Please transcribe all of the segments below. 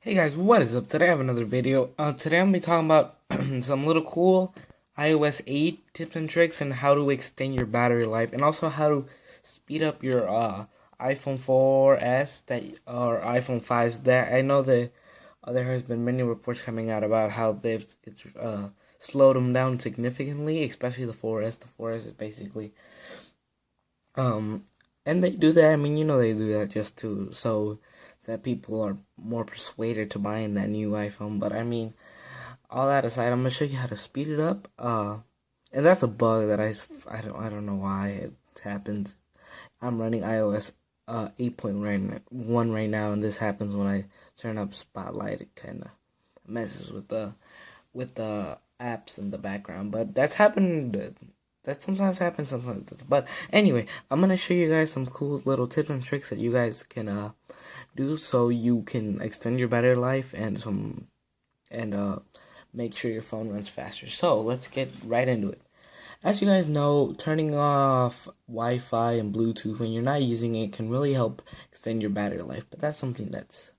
Hey guys, what is up? Today I have another video. Today I'm gonna be talking about some little cool iOS 8 tips and tricks and how to extend your battery life, and also how to speed up your iPhone 4S or iPhone 5s. That I know that there has been many reports coming out about how it's slowed them down significantly, especially the 4S. The 4S is basically um, and they do that. I mean, they do that just to so that people are more persuaded to buying that new iPhone. But I mean, all that aside, I'm gonna show you how to speed it up. And that's a bug that I don't know why it happens. I'm running iOS 8.1 right now, and this happens when I turn up Spotlight. It kind of messes with the apps in the background, but that's happened. That sometimes happens, sometimes doesn't. But anyway, I'm gonna show you guys some cool little tips and tricks that you guys can do so you can extend your battery life and make sure your phone runs faster. So let's get right into it. As you guys know, turning off Wi-Fi and Bluetooth when you're not using it can really help extend your battery life. But that's something that's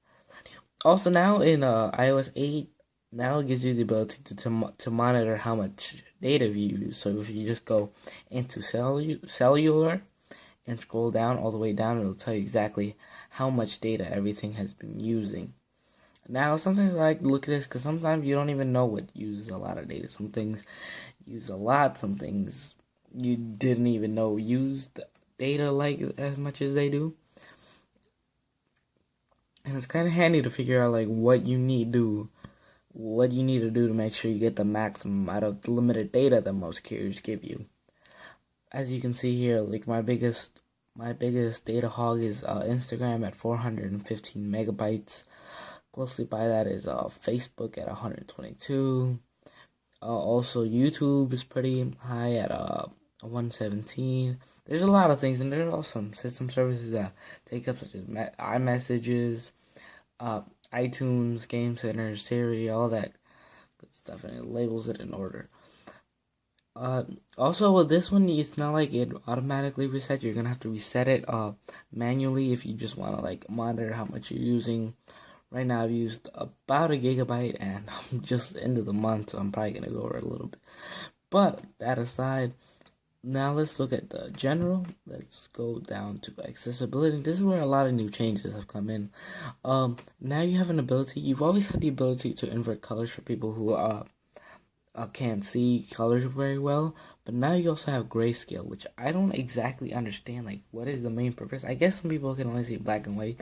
also now in iOS 8. Now it gives you the ability to monitor how much data you use. So if you just go into cellular and scroll down all the way down, it'll tell you exactly how much data everything has been using. Now, sometimes I like to look at this because sometimes you don't even know what uses a lot of data. Some things use a lot, some things you didn't even know used data like as much as they do. And it's kind of handy to figure out like what you need to do to make sure you get the maximum out of the limited data that most carriers give you. As you can see here, like my biggest data hog is Instagram at 415 megabytes. Closely by that is Facebook at 122. Also, YouTube is pretty high at 117. There's a lot of things, and there's also some system services that take up, such as iMessages, uh, iTunes, Game Center, Siri, all that good stuff, and it labels it in order. Also with this one, it's not like it automatically resets. You're gonna have to reset it manually if you just want to like monitor how much you're using. Right now I've used about a gigabyte, and I'm just into the month, so I'm probably gonna go over a little bit. But that aside, now let's look at the general. Let's go down to accessibility. This is where a lot of new changes have come in. Now you have an ability. You've always had the ability to invert colors for people who can't see colors very well, but now you also have grayscale, which I don't exactly understand. Like, what is the main purpose? I guess some people can only see black and white,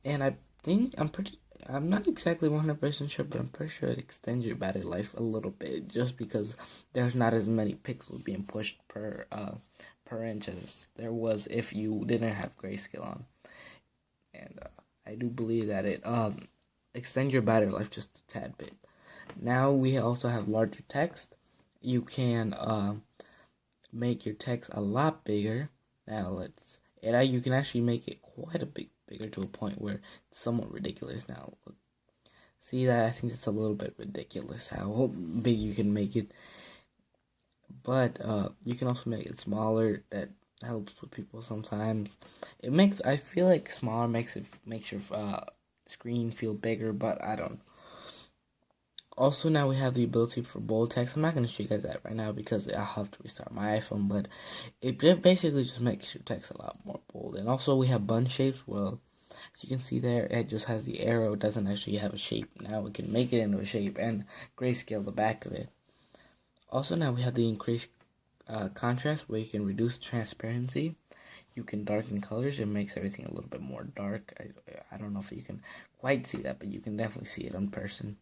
and I think I'm not exactly 100% sure, but I'm pretty sure it extends your battery life a little bit, just because there's not as many pixels being pushed per inch as there was if you didn't have grayscale on, and I do believe that it extends your battery life just a tad bit. Now we also have larger text. You can make your text a lot bigger. Now you can actually make it quite a bit bigger to a point where it's somewhat ridiculous. Now, see that? I think it's a little bit ridiculous how big you can make it. But you can also make it smaller. That helps with people sometimes. I feel like smaller makes your screen feel bigger, but I don't. Also, now we have the ability for bold text. I'm not going to show you guys that right now because I'll have to restart my iPhone, but it basically just makes your text a lot more bold. And also, we have bun shapes. Well, as you can see there, it just has the arrow. It doesn't actually have a shape. Now we can make it into a shape and grayscale the back of it. Also, now we have the increased contrast where you can reduce transparency. You can darken colors. It makes everything a little bit more dark. I don't know if you can quite see that, but you can definitely see it in person.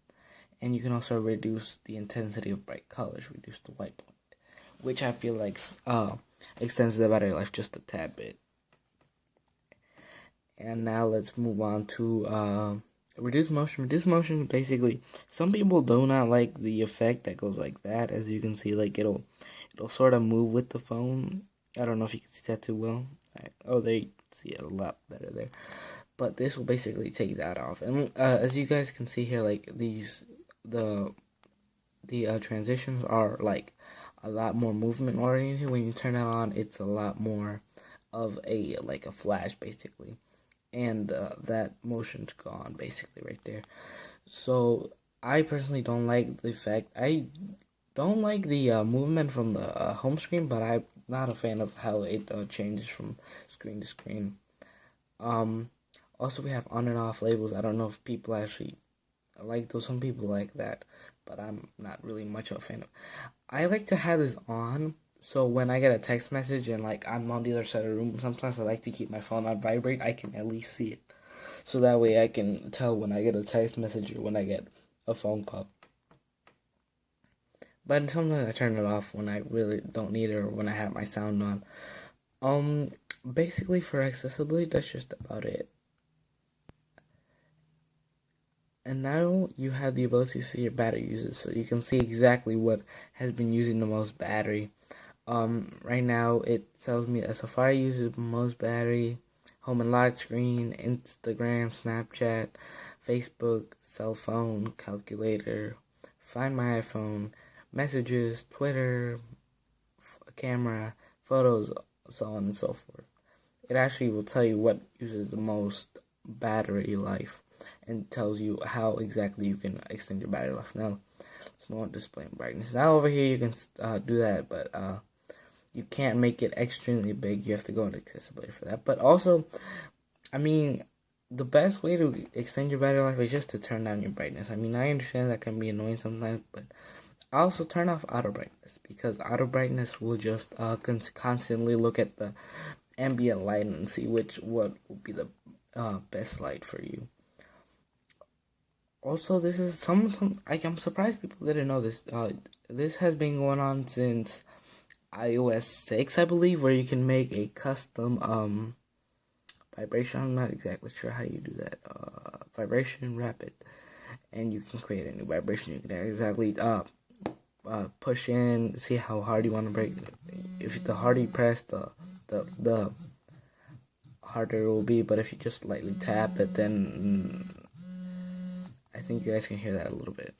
And you can also reduce the intensity of bright colors, reduce the white point, which I feel like extends the battery life just a tad bit. And now let's move on to reduce motion. Reduce motion, basically, some people do not like the effect that goes like that. As you can see, like it'll sort of move with the phone. I don't know if you can see that too well. They see it a lot better there. But this will basically take that off. And as you guys can see here, like the transitions are like a lot more movement oriented. When you turn it on, it's a lot more of a flash basically. and that motion's gone basically right there. So I personally don't like the effect. I don't like the movement from the home screen, but I'm not a fan of how it changes from screen to screen. Also, we have on and off labels. I don't know if people actually like those. Some people like that, but I'm not really much of a fan of. I like to have this on, so when I get a text message and like I'm on the other side of the room, sometimes I like to keep my phone on vibrate. I can at least see it, so that way I can tell when I get a text message or when I get a phone call. But sometimes I turn it off when I really don't need it or when I have my sound on. Basically for accessibility, that's just about it. And now you have the ability to see your battery usage, so you can see exactly what has been using the most battery. Right now it tells me that Safari uses the most battery, home and lock screen, Instagram, Snapchat, Facebook, cell phone, calculator, Find My iPhone, messages, Twitter, camera, photos, so on and so forth. It actually will tell you what uses the most battery life and tells you how exactly you can extend your battery life. Now, let's move on to display and brightness. Now over here you can do that, but you can't make it extremely big. You have to go into accessibility for that. But also, I mean, the best way to extend your battery life is just to turn down your brightness. I mean, I understand that can be annoying sometimes, but I also turn off auto brightness because auto brightness will just constantly look at the ambient light and see what will be the best light for you. Also, this is some I'm surprised people didn't know this. This has been going on since iOS 6, I believe, where you can make a custom vibration. I'm not exactly sure how you do that. Vibration rapid, and you can create a new vibration. You can exactly push in, see how hard you want to break. If the harder you press, the harder it will be. But if you just lightly tap it, then I think you guys can hear that a little bit.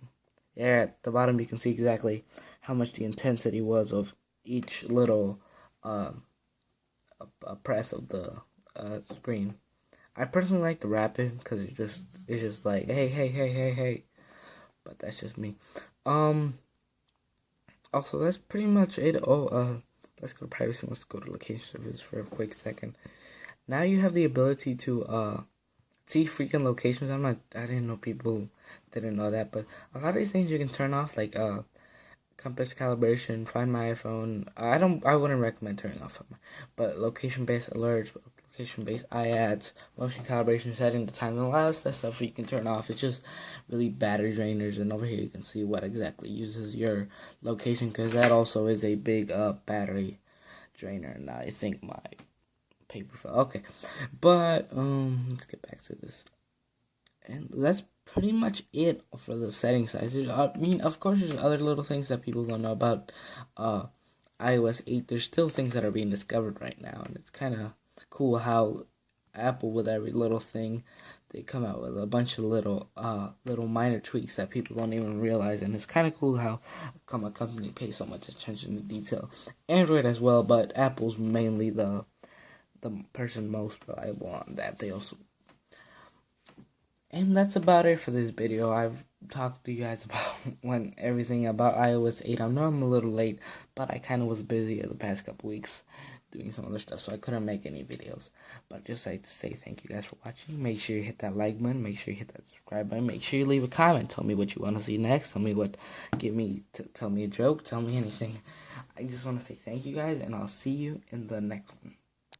Yeah, at the bottom you can see exactly how much the intensity was of each little press of the screen. I personally like the rapid because it's just like hey. But that's just me. Also, that's pretty much it. Let's go to privacy. Let's go to location service for a quick second. Now you have the ability to see freaking locations. I didn't know people didn't know that, but a lot of these things you can turn off, like compass calibration, Find My iPhone. I wouldn't recommend turning off, but location-based alerts, location-based iAds, motion calibration setting, the time, a lot of that stuff you can turn off. It's just really battery drainers, and over here you can see what exactly uses your location, because that also is a big battery drainer. And I think my paper fell. Okay, but let's get back to this, and that's pretty much it for the setting size. I mean, of course, there's other little things that people don't know about iOS 8. There's still things that are being discovered right now, and it's kind of cool how Apple, with every little thing, they come out with a bunch of little minor tweaks that people don't even realize, and it's kind of cool how a company pays so much attention to detail. Android as well, but Apple's mainly the person most reliable on that. They also, and that's about it for this video. I've talked to you guys about everything about iOS 8. I know I'm a little late, but I kind of was busy the past couple weeks doing some other stuff, so I couldn't make any videos. But just like to say thank you guys for watching. Make sure you hit that like button. Make sure you hit that subscribe button. Make sure you leave a comment. Tell me what you want to see next. Tell me tell me a joke. Tell me anything. I just want to say thank you guys, and I'll see you in the next one.